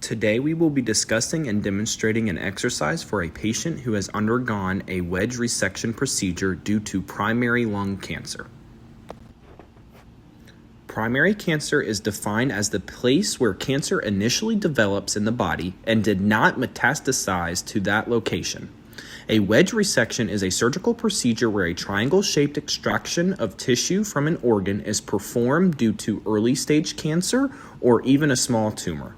Today we will be discussing and demonstrating an exercise for a patient who has undergone a wedge resection procedure due to primary lung cancer. Primary cancer is defined as the place where cancer initially develops in the body and did not metastasize to that location. A wedge resection is a surgical procedure where a triangle-shaped extraction of tissue from an organ is performed due to early-stage cancer or even a small tumor.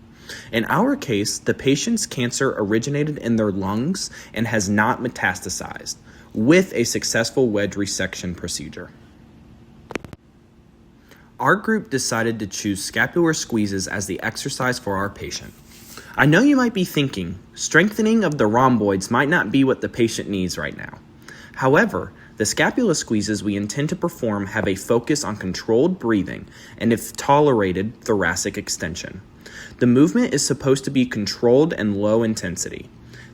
In our case, the patient's cancer originated in their lungs and has not metastasized, with a successful wedge resection procedure. Our group decided to choose scapular squeezes as the exercise for our patient. I know you might be thinking, strengthening of the rhomboids might not be what the patient needs right now. However, the scapula squeezes we intend to perform have a focus on controlled breathing and, if tolerated, thoracic extension. The movement is supposed to be controlled and low intensity.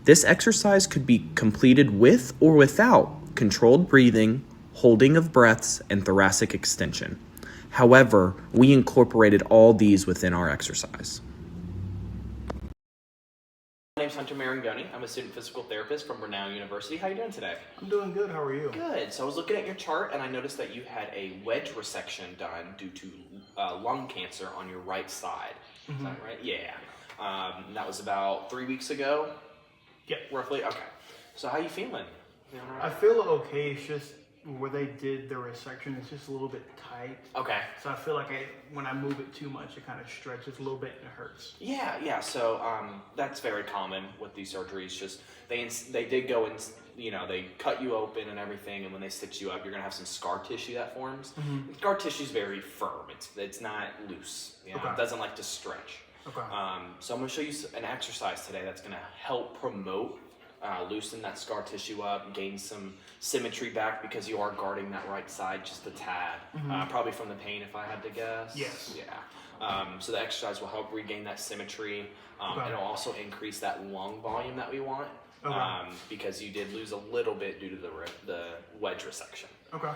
This exercise could be completed with or without controlled breathing, holding of breaths, and thoracic extension. However, we incorporated all these within our exercise. My name's Hunter Marangoni. I'm a student physical therapist from Brown University. How are you doing today? I'm doing good. How are you? Good. So I was looking at your chart and I noticed that you had a wedge resection done due to lung cancer on your right side. Is that right? Yeah. That was about 3 weeks ago? Yeah. Roughly? Okay. So how you feeling? You all right? I feel okay. It's just where they did the resection, it's just a little bit tight. Okay. So I feel like when I move it too much, it kind of stretches a little bit and it hurts. Yeah. So that's very common with these surgeries. Just they did go and they cut you open and everything, and when they stitch you up, you're gonna have some scar tissue that forms. Scar tissue is very firm. It's not loose. Okay. It doesn't like to stretch. Okay. So I'm gonna show you an exercise today that's gonna help promote loosen that scar tissue up, gain some symmetry back because you are guarding that right side just a tad. Probably from the pain, if I had to guess. Yes. Yeah. So the exercise will help regain that symmetry. Okay. It'll also increase that lung volume that we want. Okay. Because you did lose a little bit due to the wedge resection. Okay.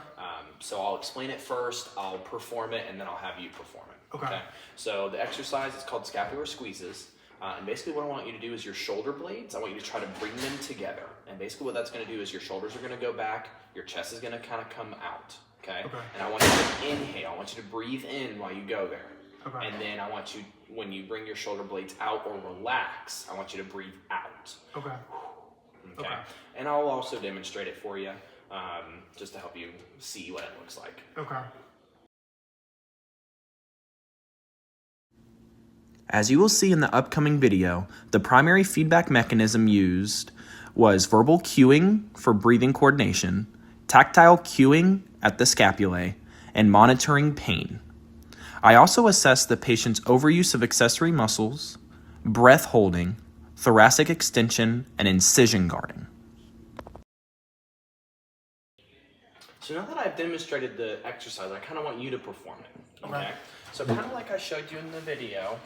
So I'll explain it first, I'll perform it, and then I'll have you perform it. Okay. So the exercise is called scapular squeezes. And basically what I want you to do is your shoulder blades, I want you to try to bring them together. And basically what that's going to do is your shoulders are going to go back, your chest is going to kind of come out, okay? And I want you to inhale, I want you to breathe in while you go there. Okay. And then I want you, when you bring your shoulder blades out or relax, I want you to breathe out. Okay. Okay. And I'll also demonstrate it for you, just to help you see what it looks like. Okay. As you will see in the upcoming video, the primary feedback mechanism used was verbal cueing for breathing coordination, tactile cueing at the scapulae, and monitoring pain. I also assessed the patient's overuse of accessory muscles, breath holding, thoracic extension, and incision guarding. So now that I've demonstrated the exercise, I kind of want you to perform it, okay? So kind of like I showed you in the video,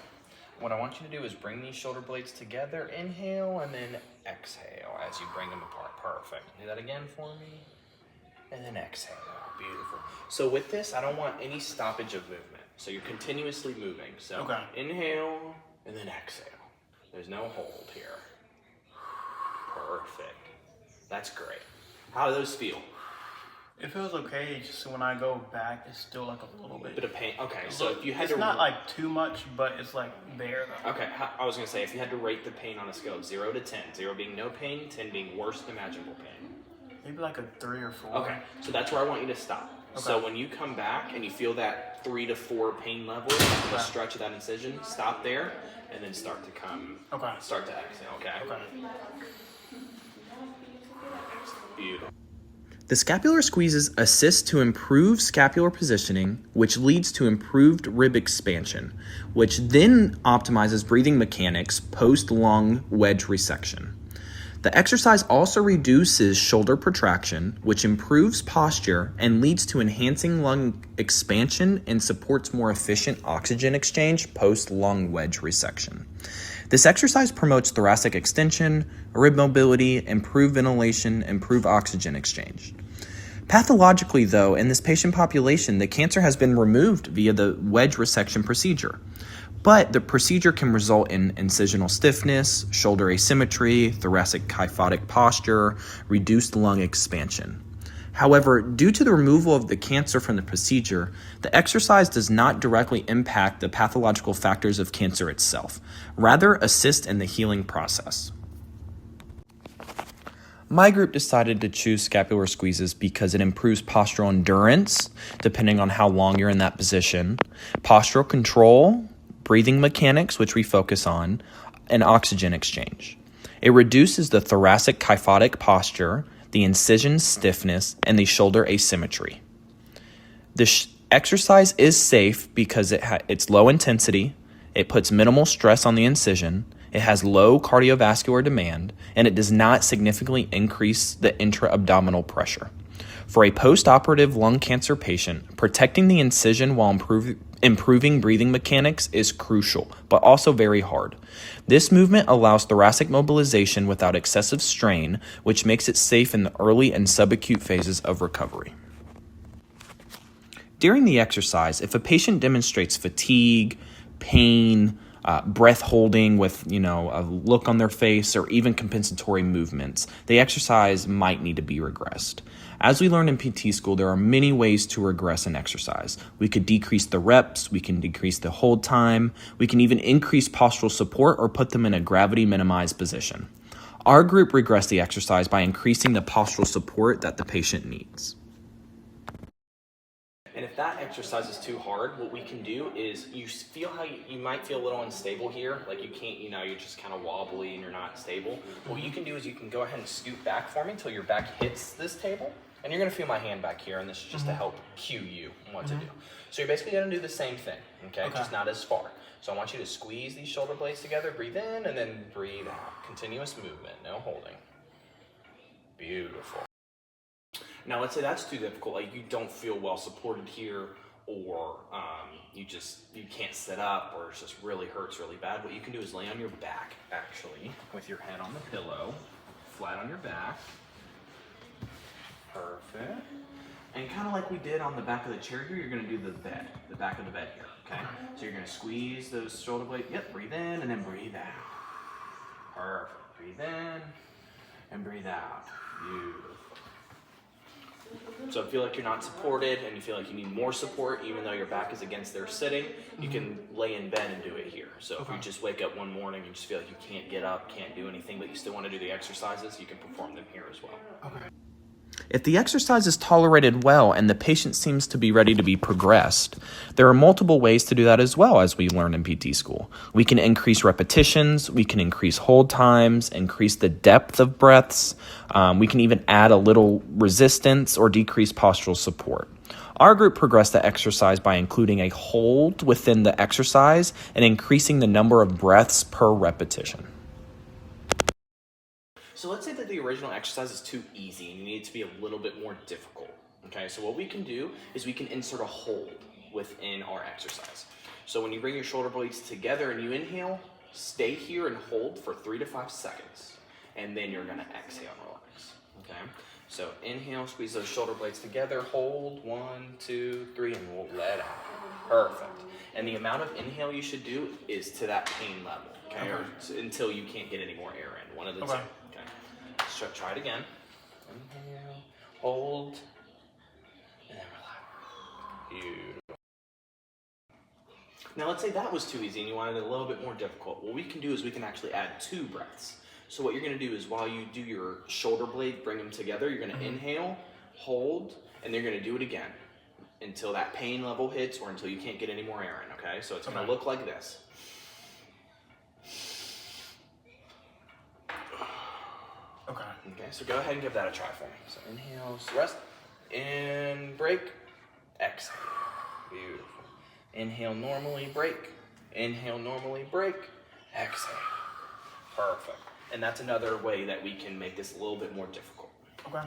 what I want you to do is bring these shoulder blades together, inhale, and then exhale as you bring them apart. Perfect. Do that again for me. And then exhale. Beautiful. So with this, I don't want any stoppage of movement. So you're continuously moving. So inhale, and then exhale. There's no hold here. Perfect. That's great. How do those feel? It feels okay. It's just when I go back, it's still like a little bit. Bit of pain. Okay, so if you had it's not like too much, but it's like there though. Okay, I was gonna say, if you had to rate the pain on a scale of 0 to 10, 0 being no pain, 10 being worst imaginable pain. Maybe like a 3 or 4. Okay, so that's where I want you to stop. Okay. So when you come back and you feel that 3 to 4 pain level, the stretch of that incision, stop there, and then start to start to exhale, okay? Beautiful. The scapular squeezes assist to improve scapular positioning, which leads to improved rib expansion, which then optimizes breathing mechanics post-lung wedge resection. The exercise also reduces shoulder protraction, which improves posture and leads to enhancing lung expansion and supports more efficient oxygen exchange post-lung wedge resection. This exercise promotes thoracic extension, rib mobility, improved ventilation, improved oxygen exchange. Pathologically, though, in this patient population, the cancer has been removed via the wedge resection procedure. But the procedure can result in incisional stiffness, shoulder asymmetry, thoracic kyphotic posture, reduced lung expansion. However, due to the removal of the cancer from the procedure, the exercise does not directly impact the pathological factors of cancer itself, rather assist in the healing process. My group decided to choose scapular squeezes because it improves postural endurance, depending on how long you're in that position, postural control, breathing mechanics, which we focus on, and oxygen exchange. It reduces the thoracic kyphotic posture, the incision stiffness, and the shoulder asymmetry. The exercise is safe because it's low intensity, it puts minimal stress on the incision, it has low cardiovascular demand, and it does not significantly increase the intra-abdominal pressure. For a post-operative lung cancer patient, protecting the incision while improving breathing mechanics is crucial, but also very hard. This movement allows thoracic mobilization without excessive strain, which makes it safe in the early and subacute phases of recovery. During the exercise, if a patient demonstrates fatigue, pain, breath holding with, a look on their face, or even compensatory movements, the exercise might need to be regressed. As we learned in PT school, there are many ways to regress an exercise. We could decrease the reps, we can decrease the hold time, we can even increase postural support or put them in a gravity minimized position. Our group regressed the exercise by increasing the postural support that the patient needs. And if that exercise is too hard, what we can do is you feel how you might feel a little unstable here, like you can't, you're just kind of wobbly and you're not stable. What you can do is you can go ahead and scoot back for me until your back hits this table. And you're going to feel my hand back here, and this is just to help cue you on what to do. So you're basically going to do the same thing, okay? Just not as far. So I want you to squeeze these shoulder blades together, breathe in, and then breathe out. Continuous movement, no holding. Beautiful. Now let's say that's too difficult, like you don't feel well supported here, or you can't sit up, or it just really hurts really bad. What you can do is lay on your back, actually, with your head on the pillow, flat on your back. Perfect. And kind of like we did on the back of the chair here, you're going to do the back of the bed here, okay? So you're going to squeeze those shoulder blades. Yep, breathe in and then breathe out. Perfect. Breathe in and breathe out. Beautiful. So if you feel like you're not supported and you feel like you need more support, even though your back is against their sitting, you can lay in bed and do it here. So if you just wake up one morning and you just feel like you can't get up, can't do anything, but you still want to do the exercises, you can perform them here as well. Okay. If the exercise is tolerated well and the patient seems to be ready to be progressed, there are multiple ways to do that as well, as we learned in PT school. We can increase repetitions, we can increase hold times, increase the depth of breaths, we can even add a little resistance or decrease postural support. Our group progressed the exercise by including a hold within the exercise and increasing the number of breaths per repetition. So let's say that the original exercise is too easy and you need it to be a little bit more difficult. Okay, so what we can do is we can insert a hold within our exercise. So when you bring your shoulder blades together and you inhale, stay here and hold for 3 to 5 seconds. And then you're gonna exhale and relax, okay? So inhale, squeeze those shoulder blades together, hold, 1, 2, 3, and we'll let out. Perfect. And the amount of inhale you should do is to that pain level, okay? Or until you can't get any more air in, one of the two. Okay. Let's try it again. Inhale, hold, and then relax. Beautiful. Now let's say that was too easy and you wanted it a little bit more difficult. What we can do is we can actually add 2 breaths. So what you're going to do is while you do your shoulder blade, bring them together, you're going to inhale, hold, and then you're going to do it again until that pain level hits or until you can't get any more air in, okay? So it's going to look like this. Okay, so go ahead and give that a try for me. So inhale, rest, in, break, exhale. Beautiful. Inhale normally, break. Inhale normally, break, exhale. Perfect. And that's another way that we can make this a little bit more difficult. Okay.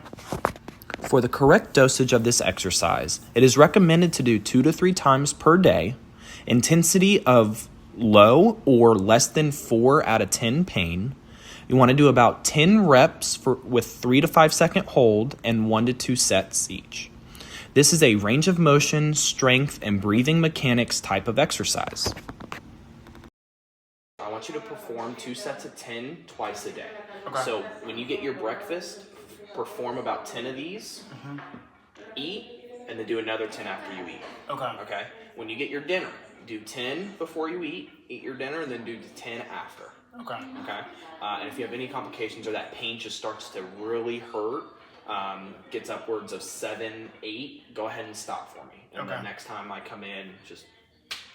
For the correct dosage of this exercise, it is recommended to do 2 to 3 times per day, intensity of low or less than 4 out of 10 pain. You want to do about 10 reps with 3 to 5 second hold and 1 to 2 sets each. This is a range of motion, strength, and breathing mechanics type of exercise. want you to perform 2 sets of 10 twice a day. Okay. So when you get your breakfast, perform about 10 of these, eat, and then do another 10 after you eat. Okay. Okay? When you get your dinner, do 10 before you eat your dinner, and then do 10 after. Okay. Okay? And if you have any complications or that pain just starts to really hurt, gets upwards of 7, 8, go ahead and stop for me. And Okay. then next time I come in, just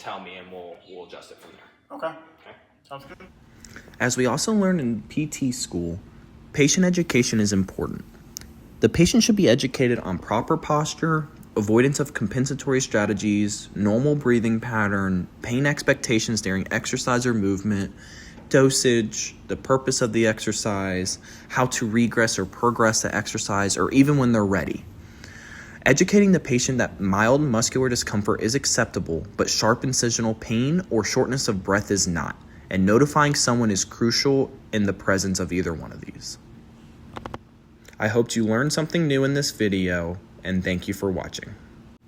tell me and we'll adjust it from there. Okay. Okay? Sounds good. As we also learned in PT school, patient education is important. The patient should be educated on proper posture, avoidance of compensatory strategies, normal breathing pattern, pain expectations during exercise or movement, dosage, the purpose of the exercise, how to regress or progress the exercise, or even when they're ready. Educating the patient that mild muscular discomfort is acceptable, but sharp incisional pain or shortness of breath is not, and notifying someone is crucial in the presence of either one of these. I hope you learned something new in this video, and thank you for watching.